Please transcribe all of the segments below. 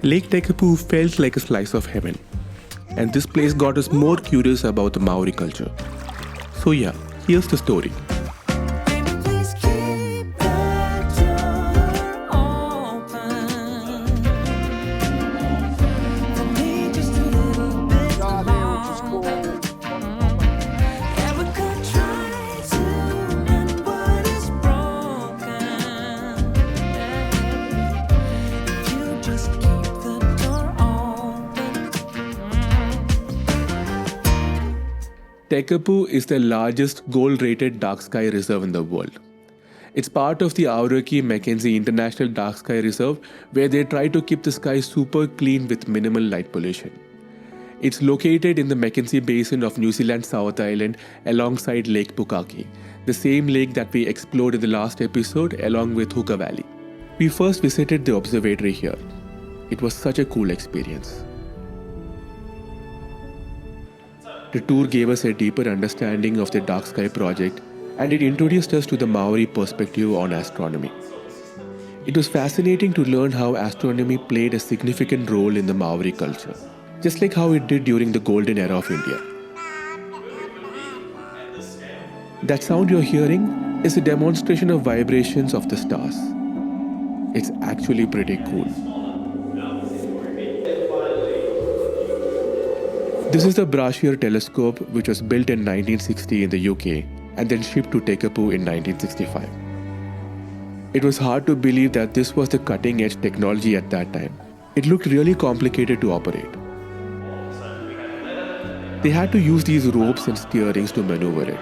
Lake Tekapo felt like a slice of heaven, and this place got us more curious about the Maori culture. So yeah, here's the story. Tekapo is the largest gold-rated dark sky reserve in the world. It's part of the Aoraki Mackenzie International Dark Sky Reserve, where they try to keep the sky super clean with minimal light pollution. It's located in the Mackenzie Basin of New Zealand's South Island alongside Lake Pukaki, the same lake that we explored in the last episode along with Hooker Valley. We first visited the observatory here. It was such a cool experience. The tour gave us a deeper understanding of the Dark Sky project, and it introduced us to the Maori perspective on astronomy. It was fascinating to learn how astronomy played a significant role in the Maori culture, just like how it did during the golden era of India. That sound you're hearing is a demonstration of vibrations of the stars. It's actually pretty cool. This is the Brashear telescope, which was built in 1960 in the UK and then shipped to Tekapo in 1965. It was hard to believe that this was the cutting-edge technology at that time. It looked really complicated to operate. They had to use these ropes and steerings to maneuver it.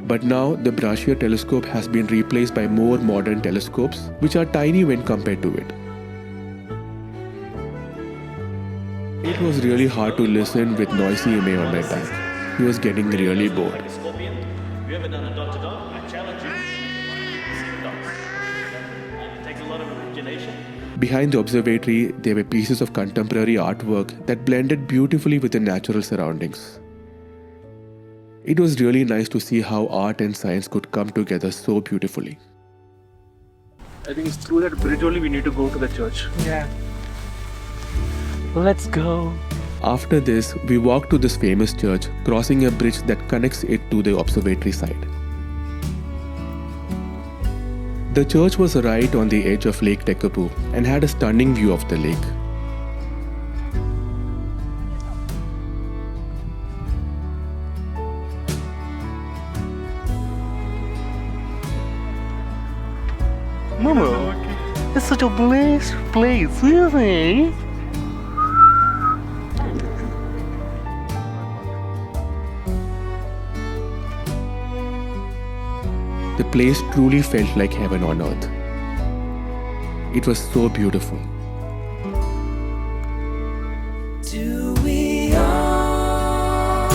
But now the Brashear telescope has been replaced by more modern telescopes, which are tiny when compared to it. It was really hard to listen with noisy Ime on my back. He was getting really bored. Behind the observatory, there were pieces of contemporary artwork that blended beautifully with the natural surroundings. It was really nice to see how art and science could come together so beautifully. I think it's through that bridge only we need to go to the church. Yeah. Let's go. After this, we walked to this famous church, crossing a bridge that connects it to the observatory site. The church was right on the edge of Lake Tekapo and had a stunning view of the lake. Momo, it's such a blessed place, isn't it? The place truly felt like heaven on earth. It was so beautiful. Do we all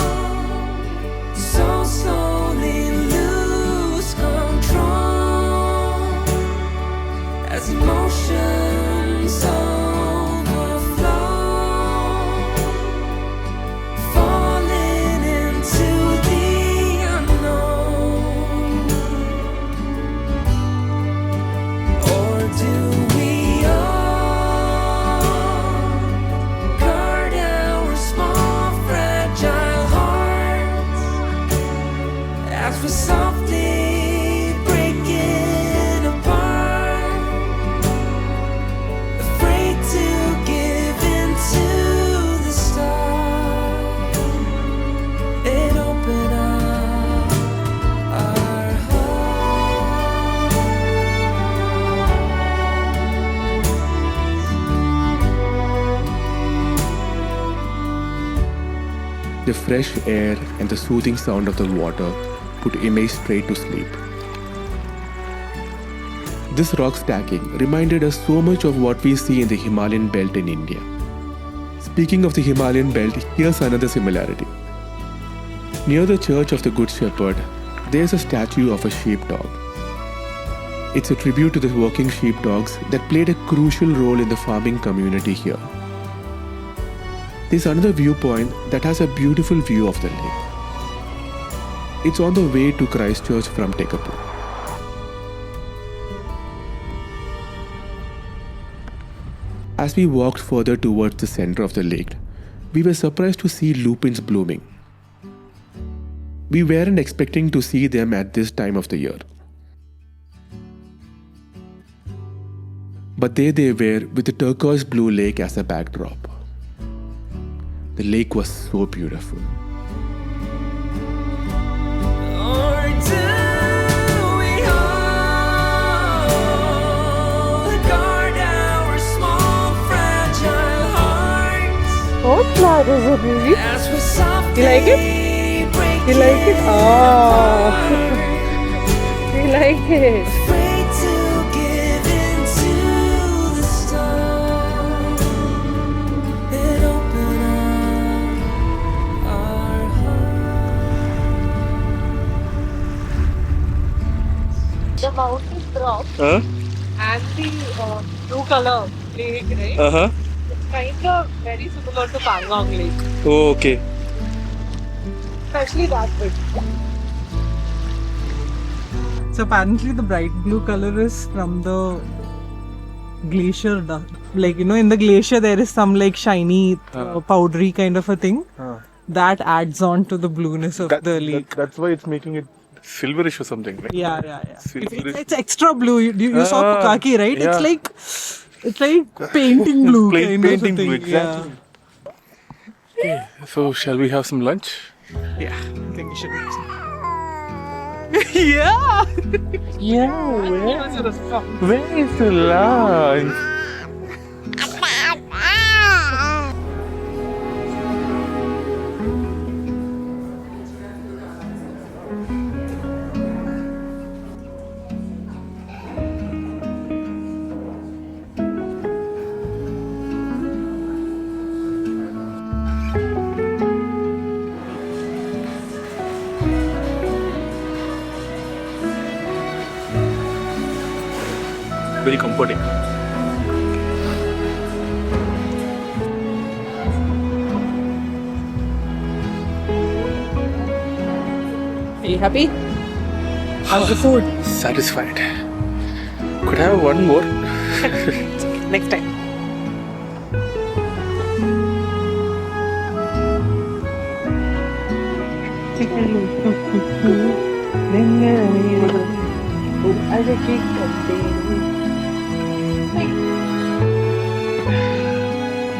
so slowly lose control as emotions overflow, falling into the unknown? Or do we all guard our small fragile hearts as we're softly breaking apart, afraid to give in to the stars and open up our hearts? The fresh air and the soothing sound of the water put Ime straight to sleep. This rock stacking reminded us so much of what we see in the Himalayan belt in India. Speaking of the Himalayan belt, here's another similarity. Near the Church of the Good Shepherd, there's a statue of a sheepdog. It's a tribute to the working sheepdogs that played a crucial role in the farming community here. There's another viewpoint that has a beautiful view of the lake. It's on the way to Christchurch from Tekapo. As we walked further towards the center of the lake, we were surprised to see lupins blooming. We weren't expecting to see them at this time of the year. But there they were with the turquoise blue lake as a backdrop. The lake was so beautiful. Or do we hold guard our small fragile hearts What flower is it, baby? as we softly You like it? break You like it? Oh. You like it? afraid to give in to the storm and open up our hearts. The mountain drop Huh? and the blue color lake, right? Uh-huh. It's kind of very similar to Pangong Lake, Oh, okay. especially that bit. So apparently the bright blue color is from the glacier. Like, in the glacier there is some like shiny, powdery kind of a thing. That adds on to the blueness of the lake. That's why it's making it silverish or something, right? Yeah. Silverish. It's extra blue. You saw Pukaki, right? yeah. It's like painting blue kind of a Painting thing. blue, exactly. Okay, so shall we have some lunch? Yeah. I think we should do some. Yeah. Where is the lunch? Very comforting. Are you happy? How's the food? Satisfied. Could I have one more? Next time.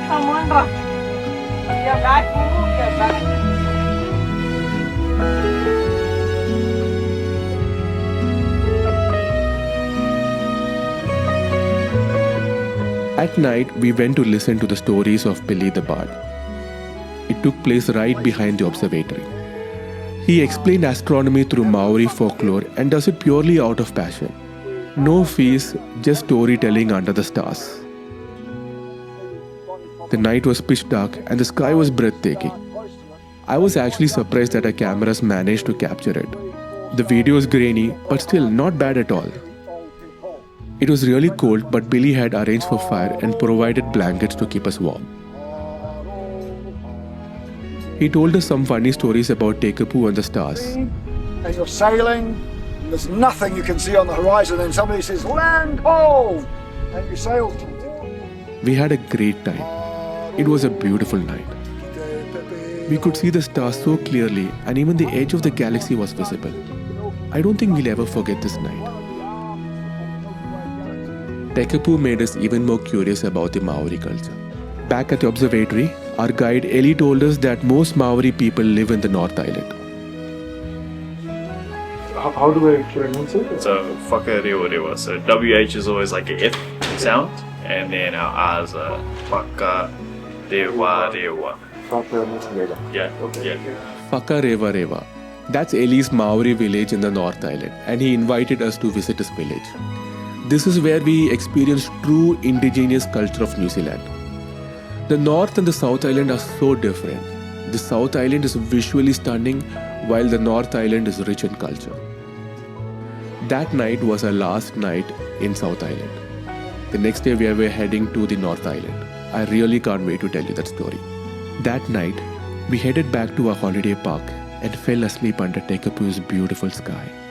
Come on, Ra. You're back, Momo. You're back. At night, we went to listen to the stories of Billy the Bard. It took place right behind the observatory. He explained astronomy through Māori folklore and does it purely out of passion. No fees, just storytelling under the stars. The night was pitch dark and the sky was breathtaking. I was actually surprised that our cameras managed to capture it. The video is grainy, but still not bad at all. It was really cold, but Billy had arranged for fire and provided blankets to keep us warm. He told us some funny stories about Tekapo and the stars. And you're sailing, and there's nothing you can see on the horizon, and somebody says, "Land ho!" And you sail towards. We had a great time. It was a beautiful night. We could see the stars so clearly, and even the edge of the galaxy was visible. I don't think we'll ever forget this night. Tekapo made us even more curious about the Māori culture. Back at the observatory, our guide Ellie told us that most Māori people live in the North Island. How do I pronounce it? So whakarewa. So WH is always like a F sound, and then our R's are whakarewa. Yeah. Whakarewa Rewa. That's Ellie's Maori village in the North Island, and he invited us to visit his village. This is where we experienced true indigenous culture of New Zealand. The North and the South Island are so different. The South Island is visually stunning, while the North Island is rich in culture. That night was our last night in South Island. The next day we were heading to the North Island. I really can't wait to tell you that story. That night, we headed back to our holiday park and fell asleep under Tekapo's beautiful sky.